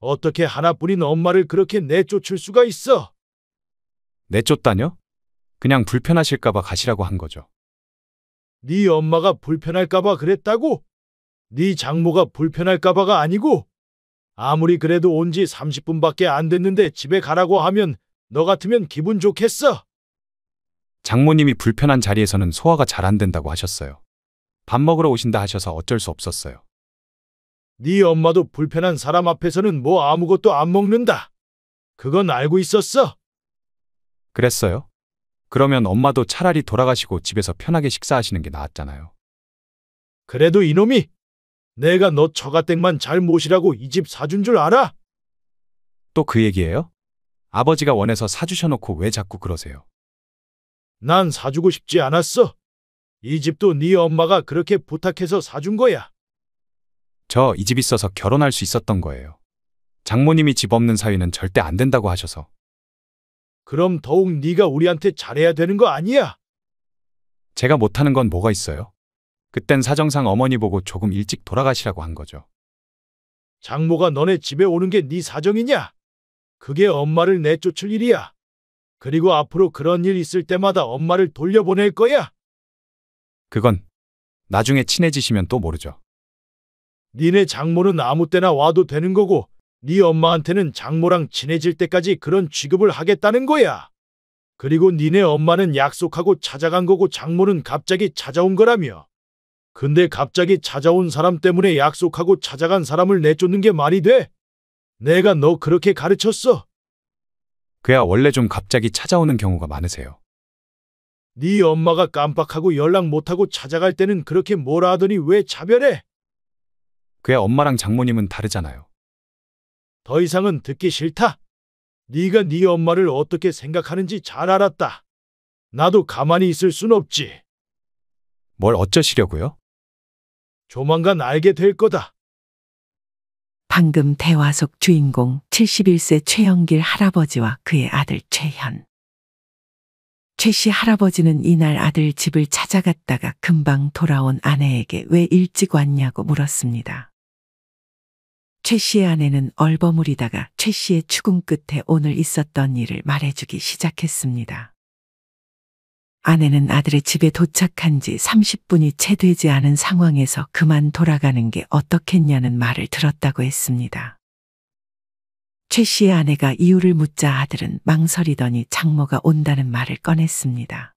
어떻게 하나뿐인 엄마를 그렇게 내쫓을 수가 있어? 내쫓다뇨? 그냥 불편하실까봐 가시라고 한 거죠. 네 엄마가 불편할까봐 그랬다고? 네 장모가 불편할까봐가 아니고? 아무리 그래도 온 지 30분밖에 안 됐는데 집에 가라고 하면 너 같으면 기분 좋겠어? 장모님이 불편한 자리에서는 소화가 잘 안 된다고 하셨어요. 밥 먹으러 오신다 하셔서 어쩔 수 없었어요. 네 엄마도 불편한 사람 앞에서는 뭐 아무것도 안 먹는다. 그건 알고 있었어? 그랬어요? 그러면 엄마도 차라리 돌아가시고 집에서 편하게 식사하시는 게 나았잖아요. 그래도 이놈이 내가 너 처가댁만 잘 모시라고 이 집 사준 줄 알아? 또 그 얘기예요? 아버지가 원해서 사주셔놓고 왜 자꾸 그러세요? 난 사주고 싶지 않았어. 이 집도 네 엄마가 그렇게 부탁해서 사준 거야. 저 이 집 있어서 결혼할 수 있었던 거예요. 장모님이 집 없는 사위는 절대 안 된다고 하셔서. 그럼 더욱 네가 우리한테 잘해야 되는 거 아니야? 제가 못하는 건 뭐가 있어요? 그땐 사정상 어머니 보고 조금 일찍 돌아가시라고 한 거죠. 장모가 너네 집에 오는 게 네 사정이냐? 그게 엄마를 내쫓을 일이야. 그리고 앞으로 그런 일 있을 때마다 엄마를 돌려보낼 거야. 그건 나중에 친해지시면 또 모르죠. 니네 장모는 아무 때나 와도 되는 거고 네 엄마한테는 장모랑 친해질 때까지 그런 취급을 하겠다는 거야. 그리고 니네 엄마는 약속하고 찾아간 거고 장모는 갑자기 찾아온 거라며. 근데 갑자기 찾아온 사람 때문에 약속하고 찾아간 사람을 내쫓는 게 말이 돼? 내가 너 그렇게 가르쳤어. 그야 원래 좀 갑자기 찾아오는 경우가 많으세요. 네 엄마가 깜빡하고 연락 못하고 찾아갈 때는 그렇게 뭐라 하더니 왜 차별해? 그야 엄마랑 장모님은 다르잖아요. 더 이상은 듣기 싫다. 네가 네 엄마를 어떻게 생각하는지 잘 알았다. 나도 가만히 있을 순 없지. 뭘 어쩌시려고요? 조만간 알게 될 거다. 방금 대화 속 주인공 71세 최영길 할아버지와 그의 아들 최현. 최 씨 할아버지는 이날 아들 집을 찾아갔다가 금방 돌아온 아내에게 왜 일찍 왔냐고 물었습니다. 최 씨의 아내는 얼버무리다가 최 씨의 추궁 끝에 오늘 있었던 일을 말해주기 시작했습니다. 아내는 아들의 집에 도착한 지 30분이 채 되지 않은 상황에서 그만 돌아가는 게 어떻겠냐는 말을 들었다고 했습니다. 최 씨의 아내가 이유를 묻자 아들은 망설이더니 장모가 온다는 말을 꺼냈습니다.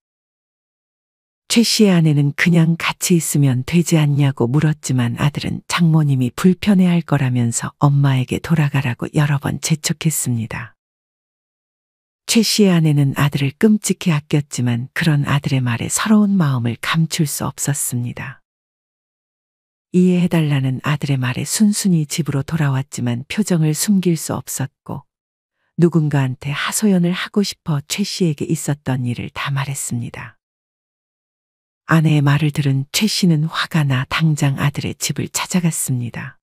최 씨의 아내는 그냥 같이 있으면 되지 않냐고 물었지만 아들은 장모님이 불편해할 거라면서 엄마에게 돌아가라고 여러 번 재촉했습니다. 최 씨의 아내는 아들을 끔찍히 아꼈지만 그런 아들의 말에 서러운 마음을 감출 수 없었습니다. 이해해달라는 아들의 말에 순순히 집으로 돌아왔지만 표정을 숨길 수 없었고 누군가한테 하소연을 하고 싶어 최 씨에게 있었던 일을 다 말했습니다. 아내의 말을 들은 최 씨는 화가 나 당장 아들의 집을 찾아갔습니다.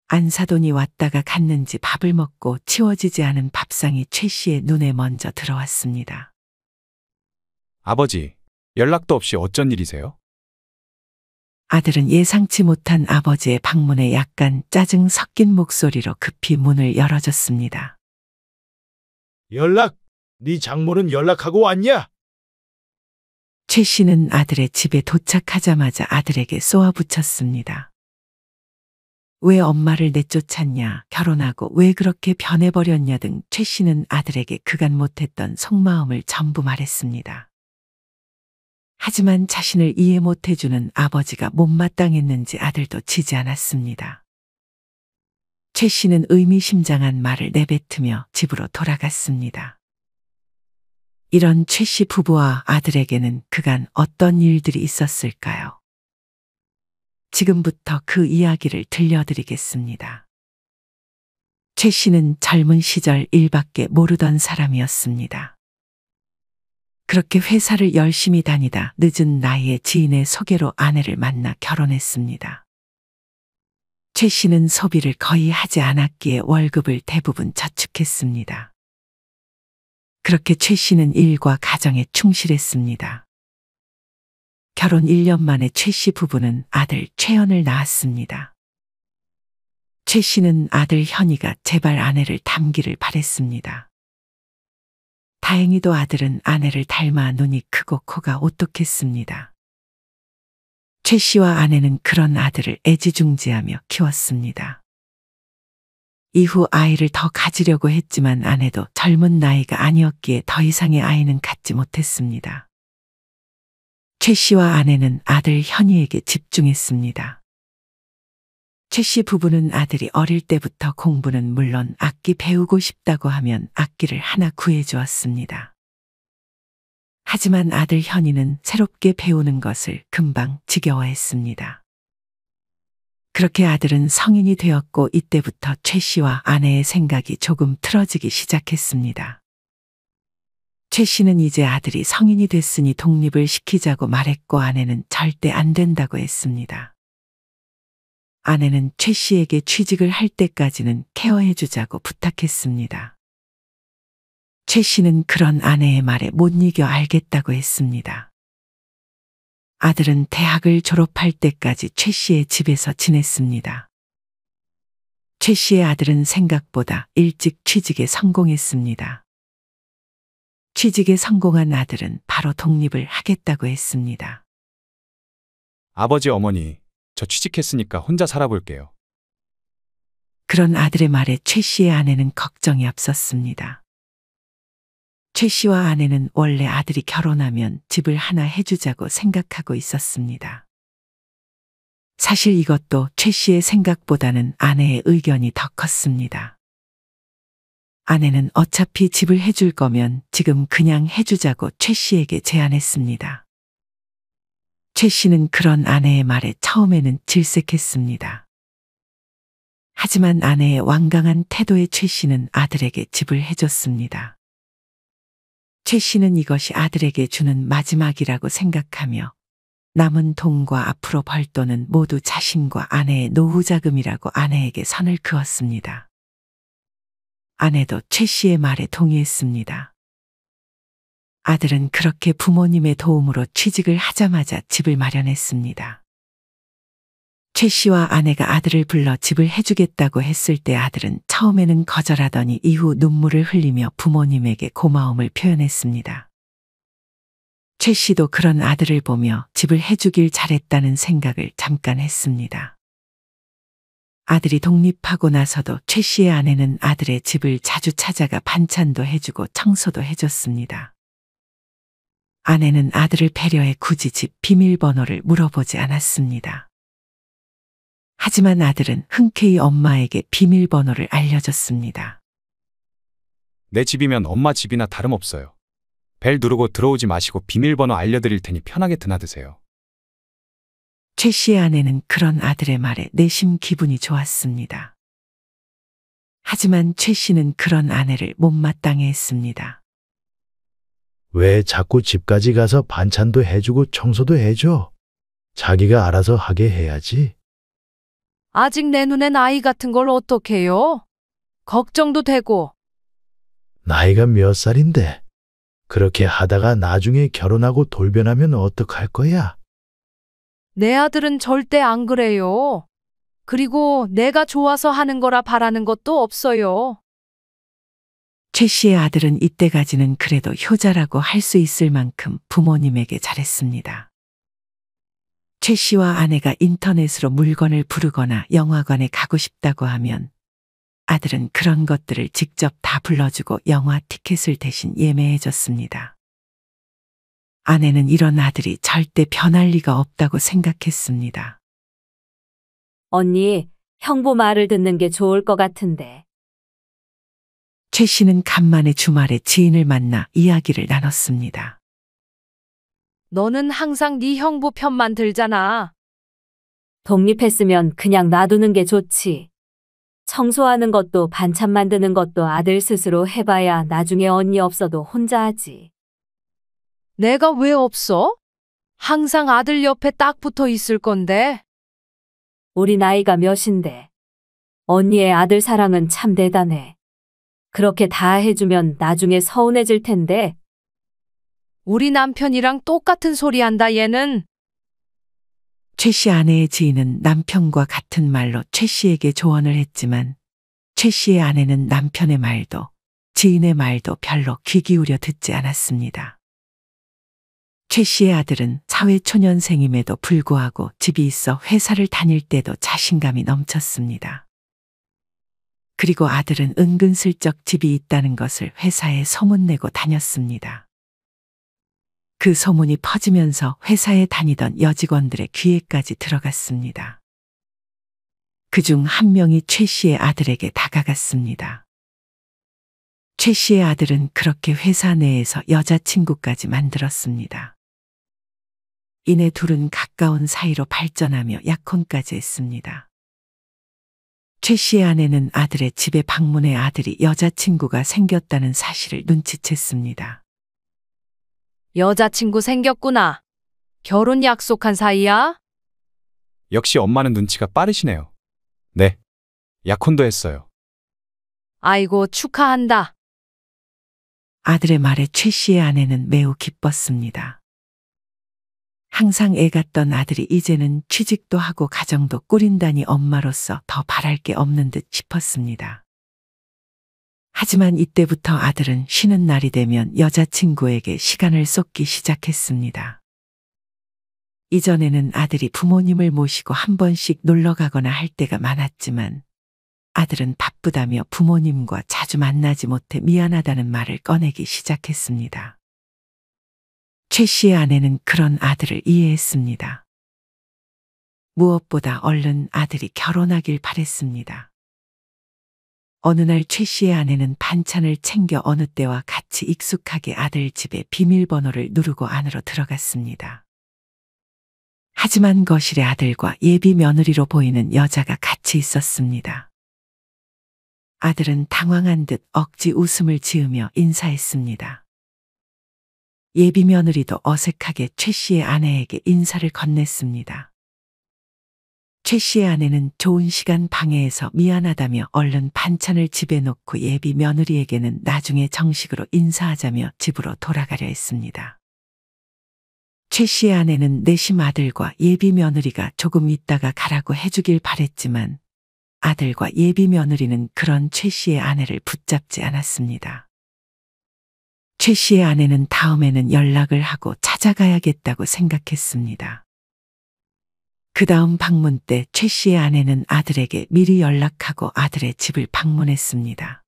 안사돈이 왔다가 갔는지 밥을 먹고 치워지지 않은 밥상이 최 씨의 눈에 먼저 들어왔습니다. 아버지, 연락도 없이 어쩐 일이세요? 아들은 예상치 못한 아버지의 방문에 약간 짜증 섞인 목소리로 급히 문을 열어줬습니다. 연락? 네 장모는 연락하고 왔냐? 최 씨는 아들의 집에 도착하자마자 아들에게 쏘아붙였습니다. 왜 엄마를 내쫓았냐, 결혼하고 왜 그렇게 변해버렸냐 등 최 씨는 아들에게 그간 못했던 속마음을 전부 말했습니다. 하지만 자신을 이해 못해주는 아버지가 못마땅했는지 아들도 지지 않았습니다. 최 씨는 의미심장한 말을 내뱉으며 집으로 돌아갔습니다. 이런 최 씨 부부와 아들에게는 그간 어떤 일들이 있었을까요? 지금부터 그 이야기를 들려드리겠습니다. 최 씨는 젊은 시절 일밖에 모르던 사람이었습니다. 그렇게 회사를 열심히 다니다 늦은 나이에 지인의 소개로 아내를 만나 결혼했습니다. 최 씨는 소비를 거의 하지 않았기에 월급을 대부분 저축했습니다. 그렇게 최 씨는 일과 가정에 충실했습니다. 결혼 1년 만에 최 씨 부부는 아들 최현을 낳았습니다. 최 씨는 아들 현이가 제발 아내를 닮기를 바랬습니다. 다행히도 아들은 아내를 닮아 눈이 크고 코가 오똑했습니다. 최 씨와 아내는 그런 아들을 애지중지하며 키웠습니다. 이후 아이를 더 가지려고 했지만 아내도 젊은 나이가 아니었기에 더 이상의 아이는 갖지 못했습니다. 최 씨와 아내는 아들 현이에게 집중했습니다. 최 씨 부부는 아들이 어릴 때부터 공부는 물론 악기 배우고 싶다고 하면 악기를 하나 구해주었습니다. 하지만 아들 현이는 새롭게 배우는 것을 금방 지겨워했습니다. 그렇게 아들은 성인이 되었고 이때부터 최 씨와 아내의 생각이 조금 틀어지기 시작했습니다. 최 씨는 이제 아들이 성인이 됐으니 독립을 시키자고 말했고 아내는 절대 안 된다고 했습니다. 아내는 최 씨에게 취직을 할 때까지는 케어해주자고 부탁했습니다. 최 씨는 그런 아내의 말에 못 이겨 알겠다고 했습니다. 아들은 대학을 졸업할 때까지 최 씨의 집에서 지냈습니다. 최 씨의 아들은 생각보다 일찍 취직에 성공했습니다. 취직에 성공한 아들은 바로 독립을 하겠다고 했습니다. 아버지, 어머니, 저 취직했으니까 혼자 살아볼게요. 그런 아들의 말에 최 씨의 아내는 걱정이 앞섰습니다. 최 씨와 아내는 원래 아들이 결혼하면 집을 하나 해주자고 생각하고 있었습니다. 사실 이것도 최 씨의 생각보다는 아내의 의견이 더 컸습니다. 아내는 어차피 집을 해줄 거면 지금 그냥 해주자고 최 씨에게 제안했습니다. 최 씨는 그런 아내의 말에 처음에는 질색했습니다. 하지만 아내의 완강한 태도에 최 씨는 아들에게 집을 해줬습니다. 최 씨는 이것이 아들에게 주는 마지막이라고 생각하며 남은 돈과 앞으로 벌 돈은 모두 자신과 아내의 노후 자금이라고 아내에게 선을 그었습니다. 아내도 최 씨의 말에 동의했습니다. 아들은 그렇게 부모님의 도움으로 취직을 하자마자 집을 마련했습니다. 최 씨와 아내가 아들을 불러 집을 해주겠다고 했을 때 아들은 처음에는 거절하더니 이후 눈물을 흘리며 부모님에게 고마움을 표현했습니다. 최 씨도 그런 아들을 보며 집을 해주길 잘했다는 생각을 잠깐 했습니다. 아들이 독립하고 나서도 최 씨의 아내는 아들의 집을 자주 찾아가 반찬도 해주고 청소도 해줬습니다. 아내는 아들을 배려해 굳이 집 비밀번호를 물어보지 않았습니다. 하지만 아들은 흔쾌히 엄마에게 비밀번호를 알려줬습니다. 내 집이면 엄마 집이나 다름없어요. 벨 누르고 들어오지 마시고 비밀번호 알려드릴 테니 편하게 드나드세요. 최 씨의 아내는 그런 아들의 말에 내심 기분이 좋았습니다. 하지만 최 씨는 그런 아내를 못마땅해 했습니다. 왜 자꾸 집까지 가서 반찬도 해주고 청소도 해줘? 자기가 알아서 하게 해야지. 아직 내 눈엔 아이 같은 걸 어떡해요? 걱정도 되고. 나이가 몇 살인데 그렇게 하다가 나중에 결혼하고 돌변하면 어떡할 거야? 내 아들은 절대 안 그래요. 그리고 내가 좋아서 하는 거라 바라는 것도 없어요. 최 씨의 아들은 이때까지는 그래도 효자라고 할 수 있을 만큼 부모님에게 잘했습니다. 최 씨와 아내가 인터넷으로 물건을 부르거나 영화관에 가고 싶다고 하면 아들은 그런 것들을 직접 다 불러주고 영화 티켓을 대신 예매해줬습니다. 아내는 이런 아들이 절대 변할 리가 없다고 생각했습니다. 언니, 형부 말을 듣는 게 좋을 것 같은데. 최 씨는 간만에 주말에 지인을 만나 이야기를 나눴습니다. 너는 항상 네 형부 편만 들잖아. 독립했으면 그냥 놔두는 게 좋지. 청소하는 것도 반찬 만드는 것도 아들 스스로 해봐야 나중에 언니 없어도 혼자 하지. 내가 왜 없어? 항상 아들 옆에 딱 붙어 있을 건데. 우리 나이가 몇인데. 언니의 아들 사랑은 참 대단해. 그렇게 다 해주면 나중에 서운해질 텐데. 우리 남편이랑 똑같은 소리 한다 얘는. 최 최 씨 아내의 지인은 남편과 같은 말로 최 씨에게 조언을 했지만 최 씨의 아내는 남편의 말도 지인의 말도 별로 귀 기울여 듣지 않았습니다. 최 씨의 아들은 사회초년생임에도 불구하고 집이 있어 회사를 다닐 때도 자신감이 넘쳤습니다. 그리고 아들은 은근슬쩍 집이 있다는 것을 회사에 소문내고 다녔습니다. 그 소문이 퍼지면서 회사에 다니던 여직원들의 귀에까지 들어갔습니다. 그중 한 명이 최 씨의 아들에게 다가갔습니다. 최 씨의 아들은 그렇게 회사 내에서 여자친구까지 만들었습니다. 이내 둘은 가까운 사이로 발전하며 약혼까지 했습니다. 최 씨의 아내는 아들의 집에 방문해 아들이 여자친구가 생겼다는 사실을 눈치챘습니다. 여자친구 생겼구나. 결혼 약속한 사이야? 역시 엄마는 눈치가 빠르시네요. 네. 약혼도 했어요. 아이고, 축하한다. 아들의 말에 최 씨의 아내는 매우 기뻤습니다. 항상 애갔던 아들이 이제는 취직도 하고 가정도 꾸린다니 엄마로서 더 바랄 게 없는 듯 싶었습니다. 하지만 이때부터 아들은 쉬는 날이 되면 여자친구에게 시간을 쏟기 시작했습니다. 이전에는 아들이 부모님을 모시고 한 번씩 놀러 가거나 할 때가 많았지만 아들은 바쁘다며 부모님과 자주 만나지 못해 미안하다는 말을 꺼내기 시작했습니다. 최 씨의 아내는 그런 아들을 이해했습니다. 무엇보다 얼른 아들이 결혼하길 바랬습니다. 어느 날 최 씨의 아내는 반찬을 챙겨 어느 때와 같이 익숙하게 아들 집의 비밀번호를 누르고 안으로 들어갔습니다. 하지만 거실에 아들과 예비 며느리로 보이는 여자가 같이 있었습니다. 아들은 당황한 듯 억지 웃음을 지으며 인사했습니다. 예비 며느리도 어색하게 최 씨의 아내에게 인사를 건넸습니다. 최 씨의 아내는 좋은 시간 방해해서 미안하다며 얼른 반찬을 집에 놓고 예비 며느리에게는 나중에 정식으로 인사하자며 집으로 돌아가려 했습니다. 최 씨의 아내는 내심 아들과 예비 며느리가 조금 있다가 가라고 해주길 바랬지만 아들과 예비 며느리는 그런 최 씨의 아내를 붙잡지 않았습니다. 최 씨의 아내는 다음에는 연락을 하고 찾아가야겠다고 생각했습니다. 그 다음 방문 때 최 씨의 아내는 아들에게 미리 연락하고 아들의 집을 방문했습니다.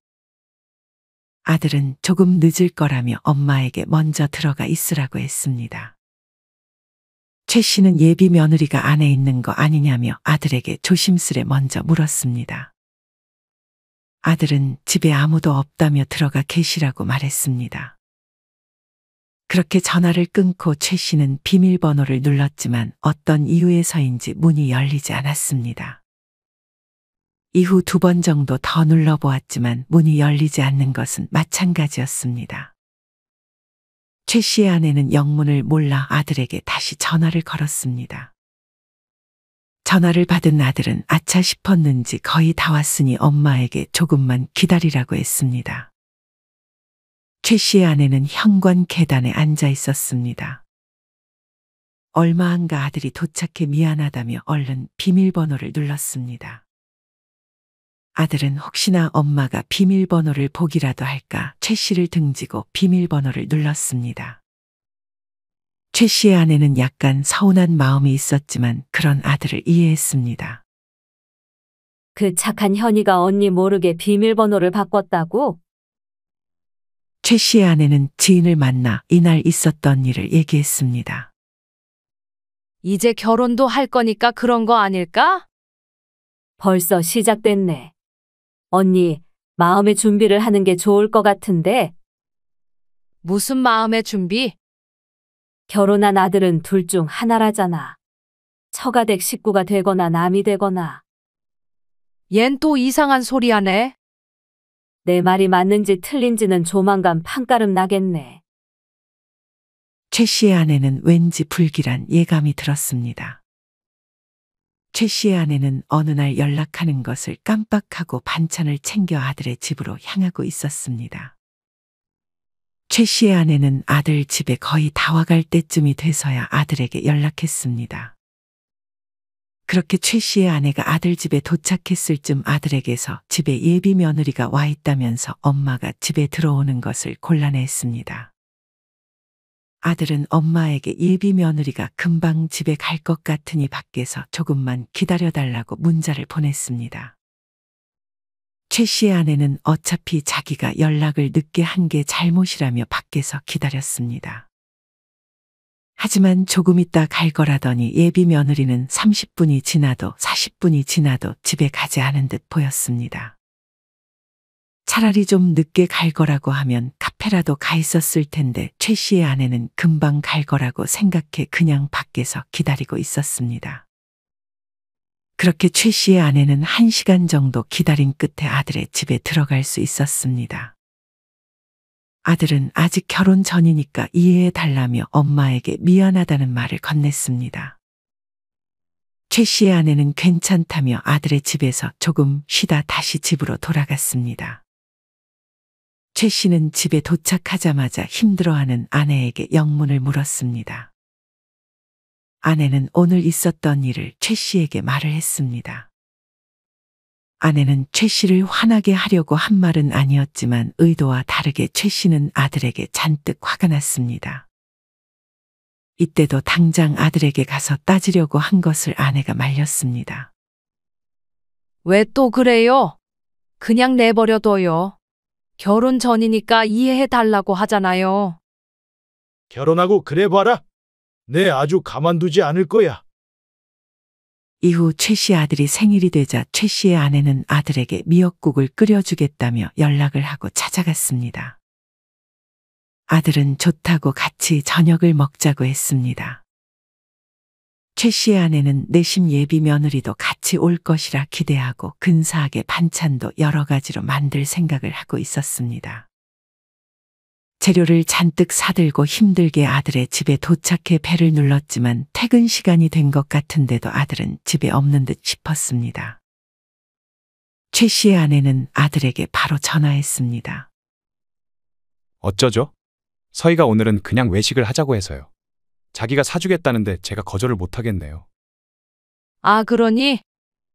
아들은 조금 늦을 거라며 엄마에게 먼저 들어가 있으라고 했습니다. 최 씨는 예비 며느리가 안에 있는 거 아니냐며 아들에게 조심스레 먼저 물었습니다. 아들은 집에 아무도 없다며 들어가 계시라고 말했습니다. 그렇게 전화를 끊고 최 씨는 비밀번호를 눌렀지만 어떤 이유에서인지 문이 열리지 않았습니다. 이후 2번 정도 더 눌러보았지만 문이 열리지 않는 것은 마찬가지였습니다. 최 씨의 아내는 영문을 몰라 아들에게 다시 전화를 걸었습니다. 전화를 받은 아들은 아차 싶었는지 거의 다 왔으니 엄마에게 조금만 기다리라고 했습니다. 최 씨의 아내는 현관 계단에 앉아 있었습니다. 얼마 안가 아들이 도착해 미안하다며 얼른 비밀번호를 눌렀습니다. 아들은 혹시나 엄마가 비밀번호를 보기라도 할까 최 씨를 등지고 비밀번호를 눌렀습니다. 최 씨의 아내는 약간 서운한 마음이 있었지만 그런 아들을 이해했습니다. 그 착한 현이가 언니 모르게 비밀번호를 바꿨다고? 최 씨의 아내는 지인을 만나 이날 있었던 일을 얘기했습니다. 이제 결혼도 할 거니까 그런 거 아닐까? 벌써 시작됐네. 언니, 마음의 준비를 하는 게 좋을 것 같은데 무슨 마음의 준비? 결혼한 아들은 둘 중 하나라잖아. 처가댁 식구가 되거나 남이 되거나. 얜 또 이상한 소리 하네. 내 말이 맞는지 틀린지는 조만간 판가름 나겠네. 최 씨의 아내는 왠지 불길한 예감이 들었습니다. 최 씨의 아내는 어느 날 연락하는 것을 깜빡하고 반찬을 챙겨 아들의 집으로 향하고 있었습니다. 최 씨의 아내는 아들 집에 거의 다 와갈 때쯤이 돼서야 아들에게 연락했습니다. 그렇게 최 씨의 아내가 아들 집에 도착했을 즈음 아들에게서 집에 예비 며느리가 와 있다면서 엄마가 집에 들어오는 것을 곤란해했습니다. 아들은 엄마에게 예비 며느리가 금방 집에 갈 것 같으니 밖에서 조금만 기다려달라고 문자를 보냈습니다. 최 씨의 아내는 어차피 자기가 연락을 늦게 한 게 잘못이라며 밖에서 기다렸습니다. 하지만 조금 있다 갈 거라더니 예비 며느리는 30분이 지나도 40분이 지나도 집에 가지 않은 듯 보였습니다. 차라리 좀 늦게 갈 거라고 하면 카페라도 가 있었을 텐데 최 씨의 아내는 금방 갈 거라고 생각해 그냥 밖에서 기다리고 있었습니다. 그렇게 최 씨의 아내는 1시간 정도 기다린 끝에 아들의 집에 들어갈 수 있었습니다. 아들은 아직 결혼 전이니까 이해해 달라며 엄마에게 미안하다는 말을 건넸습니다. 최 씨의 아내는 괜찮다며 아들의 집에서 조금 쉬다 다시 집으로 돌아갔습니다. 최 씨는 집에 도착하자마자 힘들어하는 아내에게 영문을 물었습니다. 아내는 오늘 있었던 일을 최 씨에게 말을 했습니다. 아내는 최 씨를 화나게 하려고 한 말은 아니었지만 의도와 다르게 최 씨는 아들에게 잔뜩 화가 났습니다. 이때도 당장 아들에게 가서 따지려고 한 것을 아내가 말렸습니다. 왜 또 그래요? 그냥 내버려둬요. 결혼 전이니까 이해해 달라고 하잖아요. 결혼하고 그래 봐라. 내 아주 가만두지 않을 거야. 이후 최 씨 아들이 생일이 되자 최 씨의 아내는 아들에게 미역국을 끓여주겠다며 연락을 하고 찾아갔습니다. 아들은 좋다고 같이 저녁을 먹자고 했습니다. 최 씨의 아내는 내심 예비 며느리도 같이 올 것이라 기대하고 근사하게 반찬도 여러 가지로 만들 생각을 하고 있었습니다. 재료를 잔뜩 사들고 힘들게 아들의 집에 도착해 벨을 눌렀지만 퇴근 시간이 된 것 같은데도 아들은 집에 없는 듯 싶었습니다. 최 씨의 아내는 아들에게 바로 전화했습니다. 어쩌죠? 서희가 오늘은 그냥 외식을 하자고 해서요. 자기가 사주겠다는데 제가 거절을 못하겠네요. 아, 그러니?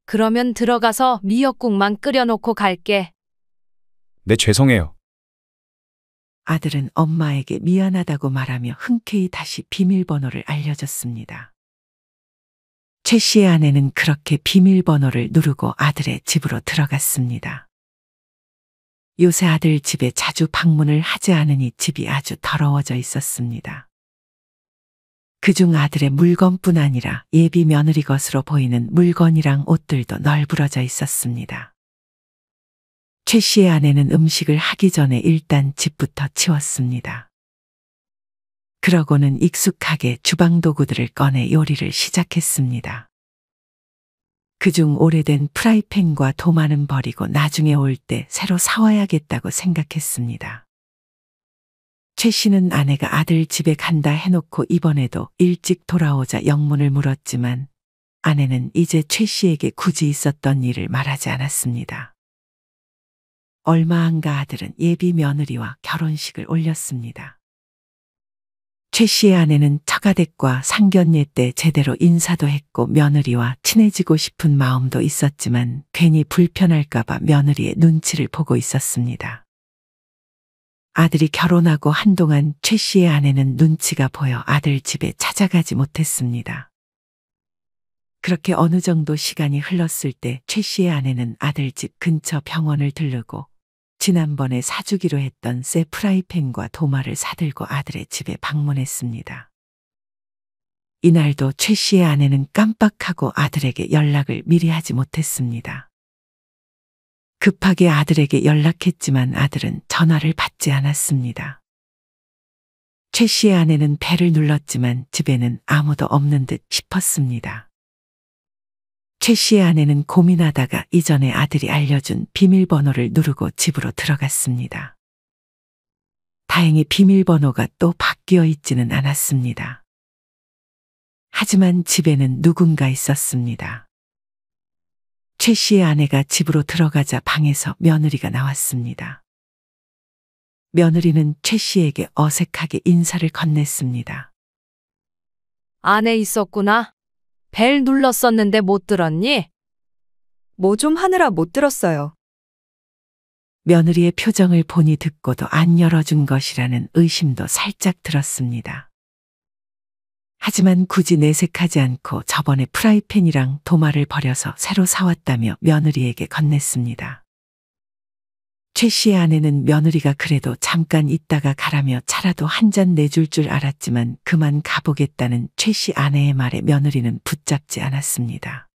그러면 들어가서 미역국만 끓여놓고 갈게. 네, 죄송해요. 아들은 엄마에게 미안하다고 말하며 흔쾌히 다시 비밀번호를 알려줬습니다. 최 씨의 아내는 그렇게 비밀번호를 누르고 아들의 집으로 들어갔습니다. 요새 아들 집에 자주 방문을 하지 않으니 집이 아주 더러워져 있었습니다. 그중 아들의 물건뿐 아니라 예비 며느리 것으로 보이는 물건이랑 옷들도 널브러져 있었습니다. 최 씨의 아내는 음식을 하기 전에 일단 집부터 치웠습니다. 그러고는 익숙하게 주방 도구들을 꺼내 요리를 시작했습니다. 그중 오래된 프라이팬과 도마는 버리고 나중에 올 때 새로 사와야겠다고 생각했습니다. 최 씨는 아내가 아들 집에 간다 해놓고 이번에도 일찍 돌아오자 영문을 물었지만 아내는 이제 최 씨에게 굳이 있었던 일을 말하지 않았습니다. 얼마 안가 아들은 예비 며느리와 결혼식을 올렸습니다. 최 씨의 아내는 처가댁과 상견례 때 제대로 인사도 했고 며느리와 친해지고 싶은 마음도 있었지만 괜히 불편할까봐 며느리의 눈치를 보고 있었습니다. 아들이 결혼하고 한동안 최 씨의 아내는 눈치가 보여 아들 집에 찾아가지 못했습니다. 그렇게 어느 정도 시간이 흘렀을 때 최 씨의 아내는 아들 집 근처 병원을 들르고 지난번에 사주기로 했던 새 프라이팬과 도마를 사들고 아들의 집에 방문했습니다. 이날도 최 씨의 아내는 깜빡하고 아들에게 연락을 미리 하지 못했습니다. 급하게 아들에게 연락했지만 아들은 전화를 받지 않았습니다. 최 씨의 아내는 벨을 눌렀지만 집에는 아무도 없는 듯 싶었습니다. 최 씨의 아내는 고민하다가 이전에 아들이 알려준 비밀번호를 누르고 집으로 들어갔습니다. 다행히 비밀번호가 또 바뀌어 있지는 않았습니다. 하지만 집에는 누군가 있었습니다. 최 씨의 아내가 집으로 들어가자 방에서 며느리가 나왔습니다. 며느리는 최 씨에게 어색하게 인사를 건넸습니다. 안에 있었구나. 벨 눌렀었는데 못 들었니? 뭐 좀 하느라 못 들었어요. 며느리의 표정을 보니 듣고도 안 열어준 것이라는 의심도 살짝 들었습니다. 하지만 굳이 내색하지 않고 저번에 프라이팬이랑 도마를 버려서 새로 사왔다며 며느리에게 건넸습니다. 최 씨의 아내는 며느리가 그래도 잠깐 있다가 가라며 차라도 한 잔 내줄 줄 알았지만 그만 가보겠다는 최 씨 아내의 말에 며느리는 붙잡지 않았습니다.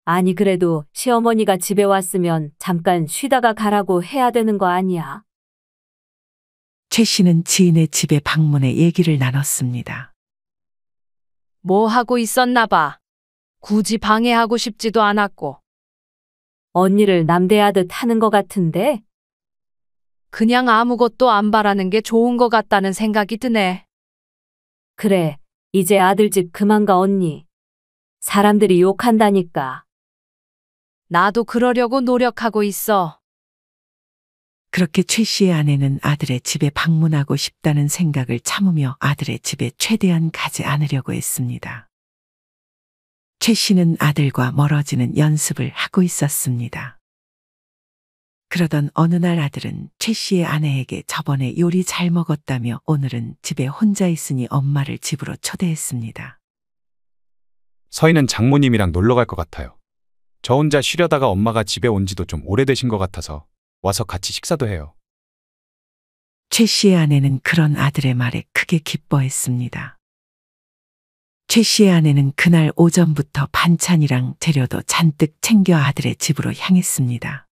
아니 그래도 시어머니가 집에 왔으면 잠깐 쉬다가 가라고 해야 되는 거 아니야? 최 씨는 지인의 집에 방문해 얘기를 나눴습니다. 뭐 하고 있었나 봐. 굳이 방해하고 싶지도 않았고. 언니를 남대하듯 하는 것 같은데? 그냥 아무것도 안 바라는 게 좋은 것 같다는 생각이 드네. 그래, 이제 아들 집 그만 가 언니. 사람들이 욕한다니까. 나도 그러려고 노력하고 있어. 그렇게 최 씨의 아내는 아들의 집에 방문하고 싶다는 생각을 참으며 아들의 집에 최대한 가지 않으려고 했습니다. 최 씨는 아들과 멀어지는 연습을 하고 있었습니다. 그러던 어느 날 아들은 최 씨의 아내에게 저번에 요리 잘 먹었다며 오늘은 집에 혼자 있으니 엄마를 집으로 초대했습니다. 서희는 장모님이랑 놀러 갈 것 같아요. 저 혼자 쉬려다가 엄마가 집에 온 지도 좀 오래되신 것 같아서 와서 같이 식사도 해요. 최 씨의 아내는 그런 아들의 말에 크게 기뻐했습니다. 최 씨의 아내는 그날 오전부터 반찬이랑 재료도 잔뜩 챙겨 아들의 집으로 향했습니다.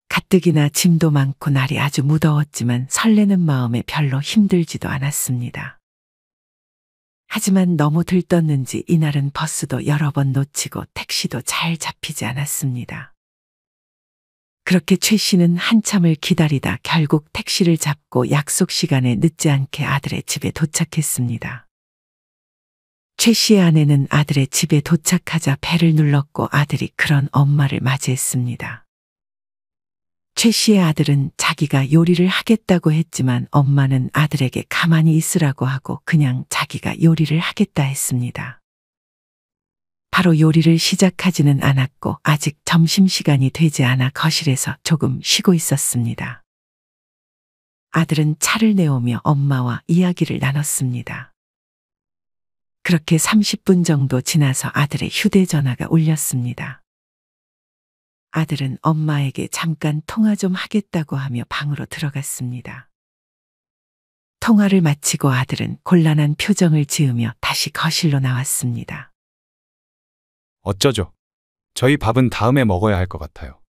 가뜩이나 짐도 많고 날이 아주 무더웠지만 설레는 마음에 별로 힘들지도 않았습니다. 하지만 너무 들떴는지 이날은 버스도 여러 번 놓치고 택시도 잘 잡히지 않았습니다. 그렇게 최 씨는 한참을 기다리다 결국 택시를 잡고 약속 시간에 늦지 않게 아들의 집에 도착했습니다. 최 씨의 아내는 아들의 집에 도착하자 벨을 눌렀고 아들이 그런 엄마를 맞이했습니다. 최 씨의 아들은 자기가 요리를 하겠다고 했지만 엄마는 아들에게 가만히 있으라고 하고 그냥 자기가 요리를 하겠다 했습니다. 바로 요리를 시작하지는 않았고 아직 점심시간이 되지 않아 거실에서 조금 쉬고 있었습니다. 아들은 차를 내오며 엄마와 이야기를 나눴습니다. 그렇게 30분 정도 지나서 아들의 휴대전화가 울렸습니다. 아들은 엄마에게 잠깐 통화 좀 하겠다고 하며 방으로 들어갔습니다. 통화를 마치고 아들은 곤란한 표정을 지으며 다시 거실로 나왔습니다. 어쩌죠? 저희 밥은 다음에 먹어야 할 것 같아요.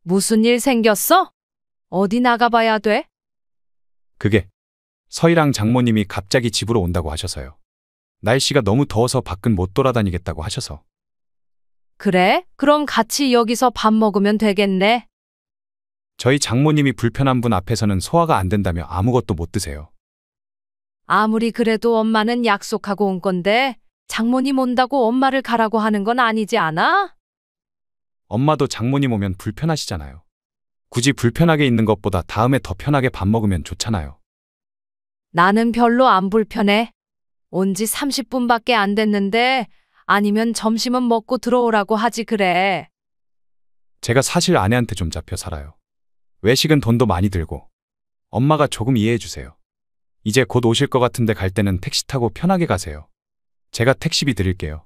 무슨 일 생겼어? 어디 나가봐야 돼? 그게 서희랑 장모님이 갑자기 집으로 온다고 하셔서요. 날씨가 너무 더워서 밖은 못 돌아다니겠다고 하셔서. 그래? 그럼 같이 여기서 밥 먹으면 되겠네. 저희 장모님이 불편한 분 앞에서는 소화가 안 된다며 아무것도 못 드세요. 아무리 그래도 엄마는 약속하고 온 건데 장모님 온다고 엄마를 가라고 하는 건 아니지 않아? 엄마도 장모님 오면 불편하시잖아요. 굳이 불편하게 있는 것보다 다음에 더 편하게 밥 먹으면 좋잖아요. 나는 별로 안 불편해. 온 지 30분밖에 안 됐는데 아니면 점심은 먹고 들어오라고 하지 그래. 제가 사실 아내한테 좀 잡혀 살아요. 외식은 돈도 많이 들고. 엄마가 조금 이해해 주세요. 이제 곧 오실 것 같은데 갈 때는 택시 타고 편하게 가세요. 제가 택시비 드릴게요.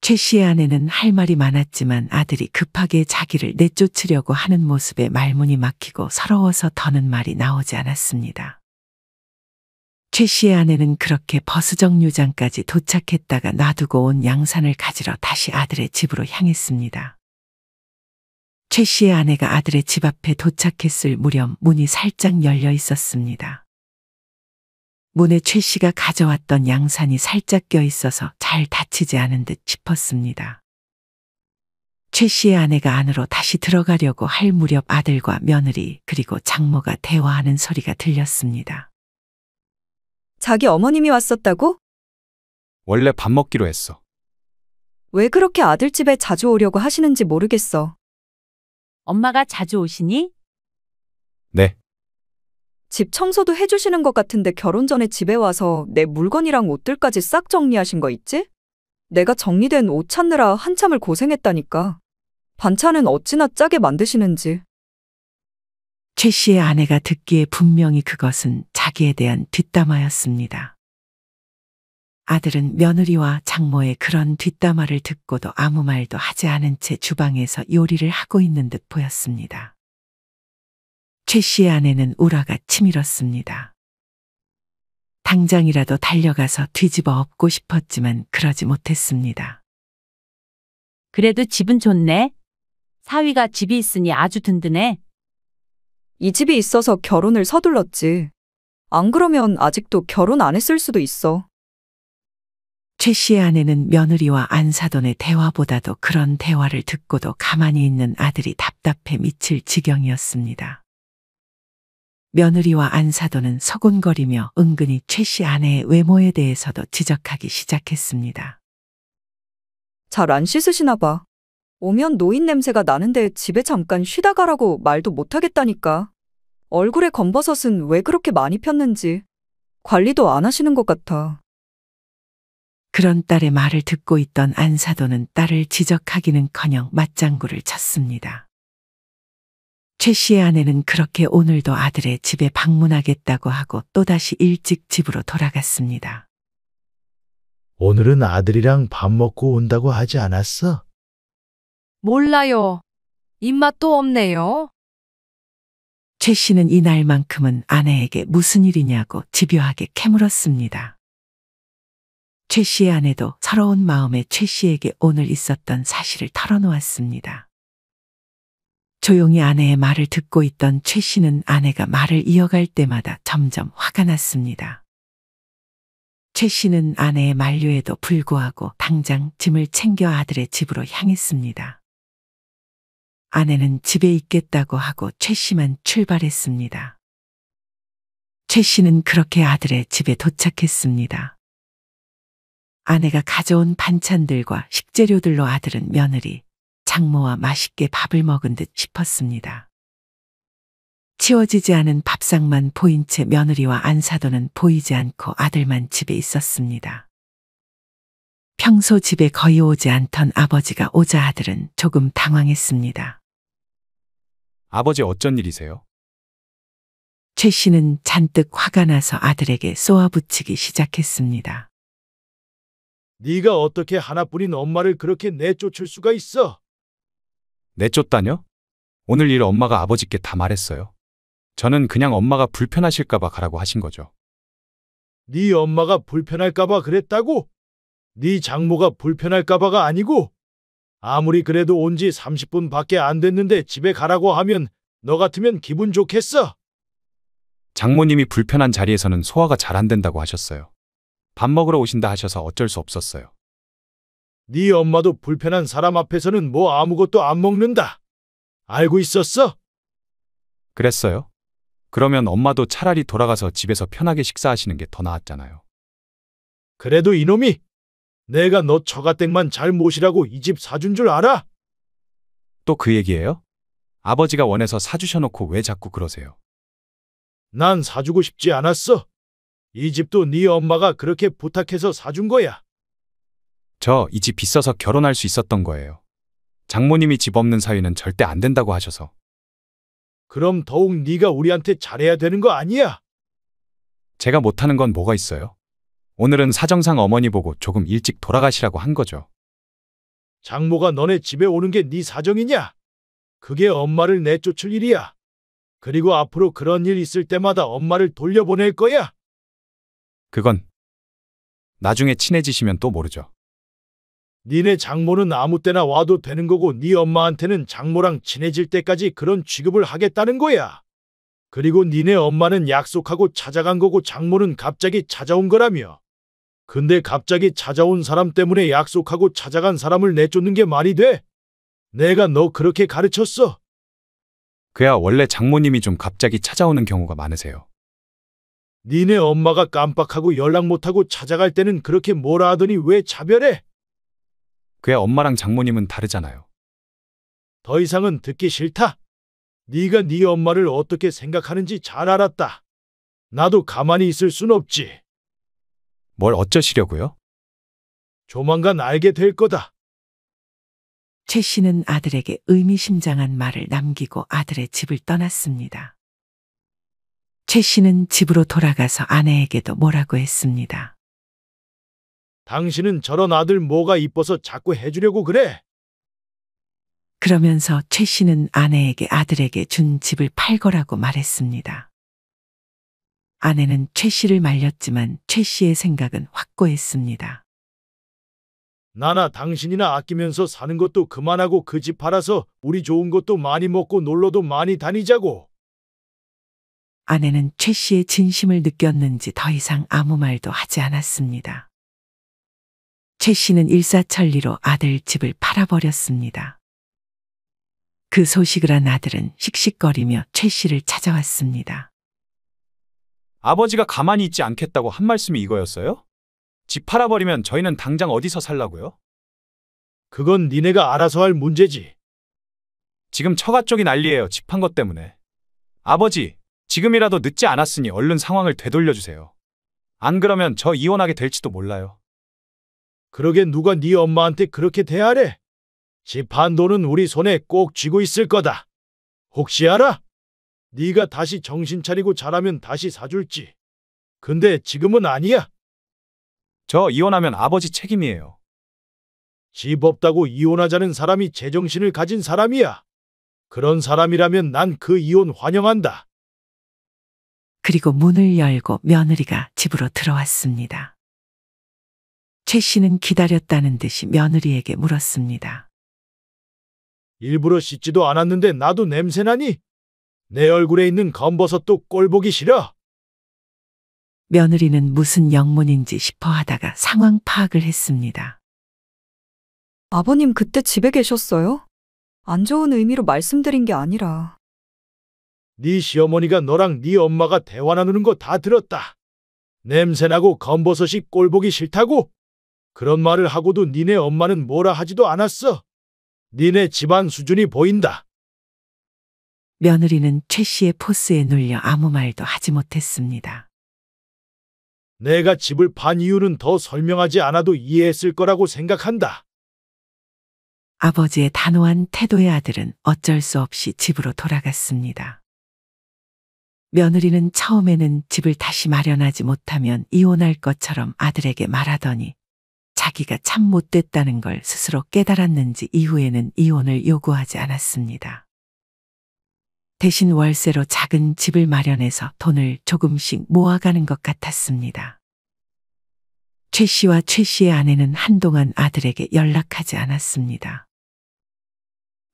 최 씨의 아내는 할 말이 많았지만 아들이 급하게 자기를 내쫓으려고 하는 모습에 말문이 막히고 서러워서 더는 말이 나오지 않았습니다. 최 씨의 아내는 그렇게 버스 정류장까지 도착했다가 놔두고 온 양산을 가지러 다시 아들의 집으로 향했습니다. 최 씨의 아내가 아들의 집 앞에 도착했을 무렵 문이 살짝 열려 있었습니다. 문에 최 씨가 가져왔던 양산이 살짝 껴 있어서 잘 닫히지 않은 듯 싶었습니다. 최 씨의 아내가 안으로 다시 들어가려고 할 무렵 아들과 며느리 그리고 장모가 대화하는 소리가 들렸습니다. 자기 어머님이 왔었다고? 원래 밥 먹기로 했어. 왜 그렇게 아들 집에 자주 오려고 하시는지 모르겠어. 엄마가 자주 오시니? 네. 집 청소도 해주시는 것 같은데 결혼 전에 집에 와서 내 물건이랑 옷들까지 싹 정리하신 거 있지? 내가 정리된 옷 찾느라 한참을 고생했다니까. 반찬은 어찌나 짜게 만드시는지. 최 씨의 아내가 듣기에 분명히 그것은 자기에 대한 뒷담화였습니다. 아들은 며느리와 장모의 그런 뒷담화를 듣고도 아무 말도 하지 않은 채 주방에서 요리를 하고 있는 듯 보였습니다. 최 씨의 아내는 우라가 치밀었습니다. 당장이라도 달려가서 뒤집어 엎고 싶었지만 그러지 못했습니다. 그래도 집은 좋네. 사위가 집이 있으니 아주 든든해. 이 집이 있어서 결혼을 서둘렀지. 안 그러면 아직도 결혼 안 했을 수도 있어. 최 씨의 아내는 며느리와 안사돈의 대화보다도 그런 대화를 듣고도 가만히 있는 아들이 답답해 미칠 지경이었습니다. 며느리와 안사돈은 서곤거리며 은근히 최 씨 아내의 외모에 대해서도 지적하기 시작했습니다. 잘 안 씻으시나 봐. 오면 노인 냄새가 나는데 집에 잠깐 쉬다 가라고 말도 못 하겠다니까. 얼굴에 검버섯은 왜 그렇게 많이 폈는지. 관리도 안 하시는 것 같아. 그런 딸의 말을 듣고 있던 안사돈은 딸을 지적하기는커녕 맞장구를 쳤습니다. 최 씨의 아내는 그렇게 오늘도 아들의 집에 방문하겠다고 하고 또다시 일찍 집으로 돌아갔습니다. 오늘은 아들이랑 밥 먹고 온다고 하지 않았어? 몰라요. 입맛도 없네요. 최 씨는 이날만큼은 아내에게 무슨 일이냐고 집요하게 캐물었습니다. 최 씨의 아내도 서러운 마음에 최 씨에게 오늘 있었던 사실을 털어놓았습니다. 조용히 아내의 말을 듣고 있던 최 씨는 아내가 말을 이어갈 때마다 점점 화가 났습니다. 최 씨는 아내의 만류에도 불구하고 당장 짐을 챙겨 아들의 집으로 향했습니다. 아내는 집에 있겠다고 하고 최 씨만 출발했습니다. 최 씨는 그렇게 아들의 집에 도착했습니다. 아내가 가져온 반찬들과 식재료들로 아들은 며느리, 장모와 맛있게 밥을 먹은 듯 싶었습니다. 치워지지 않은 밥상만 보인 채 며느리와 안사돈은 보이지 않고 아들만 집에 있었습니다. 평소 집에 거의 오지 않던 아버지가 오자 아들은 조금 당황했습니다. 아버지 어쩐 일이세요? 최 씨는 잔뜩 화가 나서 아들에게 쏘아붙이기 시작했습니다. 네가 어떻게 하나뿐인 엄마를 그렇게 내쫓을 수가 있어? 내쫓다뇨? 오늘 일 엄마가 아버지께 다 말했어요. 저는 그냥 엄마가 불편하실까봐 가라고 하신 거죠. 네 엄마가 불편할까봐 그랬다고? 네 장모가 불편할까봐가 아니고? 아무리 그래도 온 지 30분밖에 안 됐는데 집에 가라고 하면 너 같으면 기분 좋겠어? 장모님이 불편한 자리에서는 소화가 잘 안 된다고 하셨어요. 밥 먹으러 오신다 하셔서 어쩔 수 없었어요. 네 엄마도 불편한 사람 앞에서는 뭐 아무것도 안 먹는다. 알고 있었어? 그랬어요? 그러면 엄마도 차라리 돌아가서 집에서 편하게 식사하시는 게 더 나았잖아요. 그래도 이놈이 내가 너 처가댁만 잘 모시라고 이 집 사준 줄 알아? 또 그 얘기예요? 아버지가 원해서 사주셔놓고 왜 자꾸 그러세요? 난 사주고 싶지 않았어. 이 집도 네 엄마가 그렇게 부탁해서 사준 거야. 저 이 집 비싸서 결혼할 수 있었던 거예요. 장모님이 집 없는 사위는 절대 안 된다고 하셔서. 그럼 더욱 네가 우리한테 잘해야 되는 거 아니야? 제가 못하는 건 뭐가 있어요? 오늘은 사정상 어머니 보고 조금 일찍 돌아가시라고 한 거죠. 장모가 너네 집에 오는 게 네 사정이냐? 그게 엄마를 내쫓을 일이야. 그리고 앞으로 그런 일 있을 때마다 엄마를 돌려보낼 거야. 그건 나중에 친해지시면 또 모르죠. 니네 장모는 아무 때나 와도 되는 거고 네 엄마한테는 장모랑 친해질 때까지 그런 취급을 하겠다는 거야. 그리고 니네 엄마는 약속하고 찾아간 거고 장모는 갑자기 찾아온 거라며. 근데 갑자기 찾아온 사람 때문에 약속하고 찾아간 사람을 내쫓는 게 말이 돼? 내가 너 그렇게 가르쳤어. 그야 원래 장모님이 좀 갑자기 찾아오는 경우가 많으세요. 니네 엄마가 깜빡하고 연락 못하고 찾아갈 때는 그렇게 뭐라 하더니 왜 차별해? 그야 엄마랑 장모님은 다르잖아요. 더 이상은 듣기 싫다. 네가 네 엄마를 어떻게 생각하는지 잘 알았다. 나도 가만히 있을 순 없지. 뭘 어쩌시려고요? 조만간 알게 될 거다. 최 씨는 아들에게 의미심장한 말을 남기고 아들의 집을 떠났습니다. 최 씨는 집으로 돌아가서 아내에게도 뭐라고 했습니다. 당신은 저런 아들 뭐가 이뻐서 자꾸 해주려고 그래? 그러면서 최 씨는 아내에게 아들에게 준 집을 팔거라고 말했습니다. 아내는 최 씨를 말렸지만 최 씨의 생각은 확고했습니다. 나나 당신이나 아끼면서 사는 것도 그만하고 그 집 팔아서 우리 좋은 것도 많이 먹고 놀러도 많이 다니자고. 아내는 최 씨의 진심을 느꼈는지 더 이상 아무 말도 하지 않았습니다. 최 씨는 일사천리로 아들 집을 팔아버렸습니다. 그 소식을 한 아들은 씩씩거리며 최 씨를 찾아왔습니다. 아버지가 가만히 있지 않겠다고 한 말씀이 이거였어요? 집 팔아버리면 저희는 당장 어디서 살라고요? 그건 니네가 알아서 할 문제지. 지금 처가 쪽이 난리예요. 집 판 것 때문에. 아버지, 지금이라도 늦지 않았으니 얼른 상황을 되돌려주세요. 안 그러면 저 이혼하게 될지도 몰라요. 그러게 누가 네 엄마한테 그렇게 대하래? 집 한 돈은 우리 손에 꼭 쥐고 있을 거다. 혹시 알아? 네가 다시 정신 차리고 잘하면 다시 사줄지. 근데 지금은 아니야. 저 이혼하면 아버지 책임이에요. 집 없다고 이혼하자는 사람이 제정신을 가진 사람이야. 그런 사람이라면 난 그 이혼 환영한다. 그리고 문을 열고 며느리가 집으로 들어왔습니다. 최 씨는 기다렸다는 듯이 며느리에게 물었습니다. 일부러 씻지도 않았는데 나도 냄새나니? 내 얼굴에 있는 검버섯도 꼴보기 싫어. 며느리는 무슨 영문인지 싶어 하다가 상황 파악을 했습니다. 아버님 그때 집에 계셨어요? 안 좋은 의미로 말씀드린 게 아니라. 네 시어머니가 너랑 네 엄마가 대화 나누는 거 다 들었다. 냄새나고 검버섯이 꼴보기 싫다고? 그런 말을 하고도 니네 엄마는 뭐라 하지도 않았어. 니네 집안 수준이 보인다. 며느리는 최 씨의 포스에 눌려 아무 말도 하지 못했습니다. 내가 집을 판 이유는 더 설명하지 않아도 이해했을 거라고 생각한다. 아버지의 단호한 태도의 아들은 어쩔 수 없이 집으로 돌아갔습니다. 며느리는 처음에는 집을 다시 마련하지 못하면 이혼할 것처럼 아들에게 말하더니 자기가 참 못됐다는 걸 스스로 깨달았는지 이후에는 이혼을 요구하지 않았습니다. 대신 월세로 작은 집을 마련해서 돈을 조금씩 모아가는 것 같았습니다. 최 씨와 최 씨의 아내는 한동안 아들에게 연락하지 않았습니다.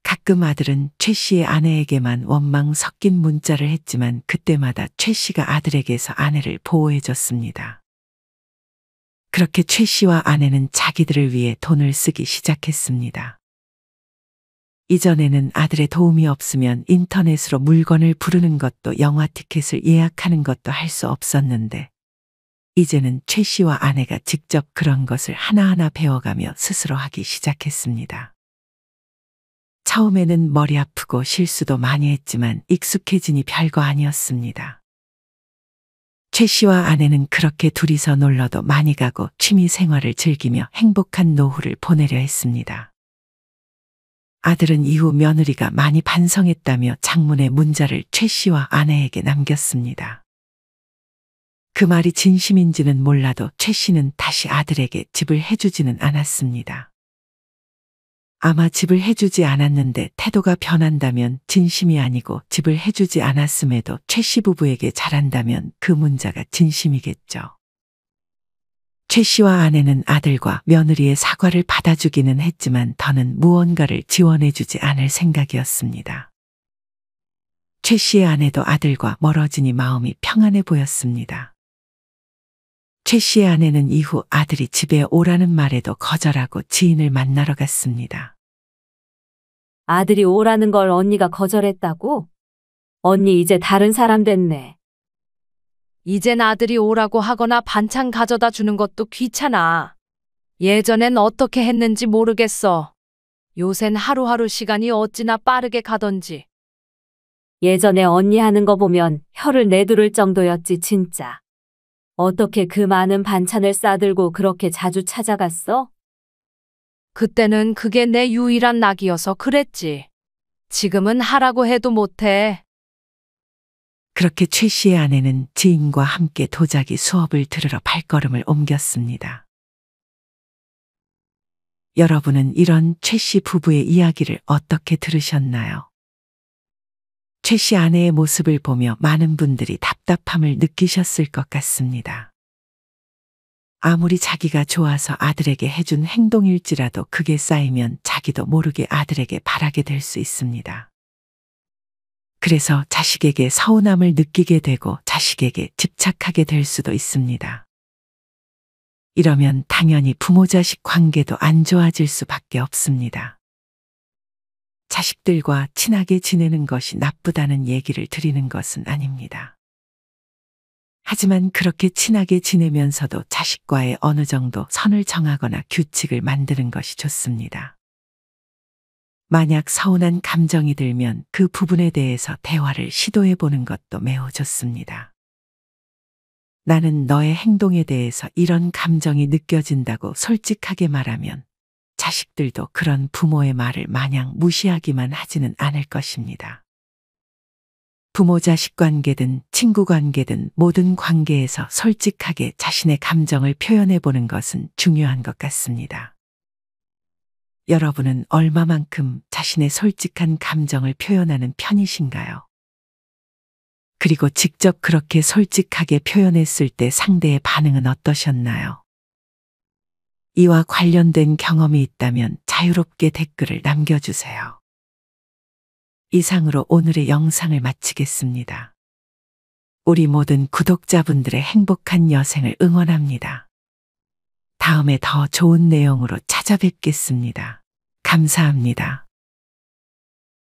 가끔 아들은 최 씨의 아내에게만 원망 섞인 문자를 했지만 그때마다 최 씨가 아들에게서 아내를 보호해줬습니다. 그렇게 최 씨와 아내는 자기들을 위해 돈을 쓰기 시작했습니다. 이전에는 아들의 도움이 없으면 인터넷으로 물건을 부르는 것도 영화 티켓을 예약하는 것도 할 수 없었는데 이제는 최 씨와 아내가 직접 그런 것을 하나하나 배워가며 스스로 하기 시작했습니다. 처음에는 머리 아프고 실수도 많이 했지만 익숙해지니 별거 아니었습니다. 최 씨와 아내는 그렇게 둘이서 놀러도 많이 가고 취미 생활을 즐기며 행복한 노후를 보내려 했습니다. 아들은 이후 며느리가 많이 반성했다며 장문의 문자를 최 씨와 아내에게 남겼습니다. 그 말이 진심인지는 몰라도 최 씨는 다시 아들에게 집을 해주지는 않았습니다. 아마 집을 해주지 않았는데 태도가 변한다면 진심이 아니고 집을 해주지 않았음에도 최 씨 부부에게 잘한다면 그 문자가 진심이겠죠. 최 씨와 아내는 아들과 며느리의 사과를 받아주기는 했지만 더는 무언가를 지원해주지 않을 생각이었습니다. 최 씨의 아내도 아들과 멀어지니 마음이 평안해 보였습니다. 최 씨의 아내는 이후 아들이 집에 오라는 말에도 거절하고 지인을 만나러 갔습니다. 아들이 오라는 걸 언니가 거절했다고? 언니 이제 다른 사람 됐네. 이젠 아들이 오라고 하거나 반찬 가져다 주는 것도 귀찮아. 예전엔 어떻게 했는지 모르겠어. 요샌 하루하루 시간이 어찌나 빠르게 가던지. 예전에 언니 하는 거 보면 혀를 내두를 정도였지 진짜. 어떻게 그 많은 반찬을 싸들고 그렇게 자주 찾아갔어? 그때는 그게 내 유일한 낙이어서 그랬지. 지금은 하라고 해도 못해. 그렇게 최 씨의 아내는 지인과 함께 도자기 수업을 들으러 발걸음을 옮겼습니다. 여러분은 이런 최 씨 부부의 이야기를 어떻게 들으셨나요? 최 씨 아내의 모습을 보며 많은 분들이 답답함을 느끼셨을 것 같습니다. 아무리 자기가 좋아서 아들에게 해준 행동일지라도 그게 쌓이면 자기도 모르게 아들에게 바라게 될 수 있습니다. 그래서 자식에게 서운함을 느끼게 되고 자식에게 집착하게 될 수도 있습니다. 이러면 당연히 부모-자식 관계도 안 좋아질 수밖에 없습니다. 자식들과 친하게 지내는 것이 나쁘다는 얘기를 드리는 것은 아닙니다. 하지만 그렇게 친하게 지내면서도 자식과의 어느 정도 선을 정하거나 규칙을 만드는 것이 좋습니다. 만약 서운한 감정이 들면 그 부분에 대해서 대화를 시도해 보는 것도 매우 좋습니다. 나는 너의 행동에 대해서 이런 감정이 느껴진다고 솔직하게 말하면 자식들도 그런 부모의 말을 마냥 무시하기만 하지는 않을 것입니다. 부모-자식 관계든 친구 관계든 모든 관계에서 솔직하게 자신의 감정을 표현해 보는 것은 중요한 것 같습니다. 여러분은 얼마만큼 자신의 솔직한 감정을 표현하는 편이신가요? 그리고 직접 그렇게 솔직하게 표현했을 때 상대의 반응은 어떠셨나요? 이와 관련된 경험이 있다면 자유롭게 댓글을 남겨주세요. 이상으로 오늘의 영상을 마치겠습니다. 우리 모든 구독자분들의 행복한 여생을 응원합니다. 다음에 더 좋은 내용으로 찾아뵙겠습니다. 감사합니다.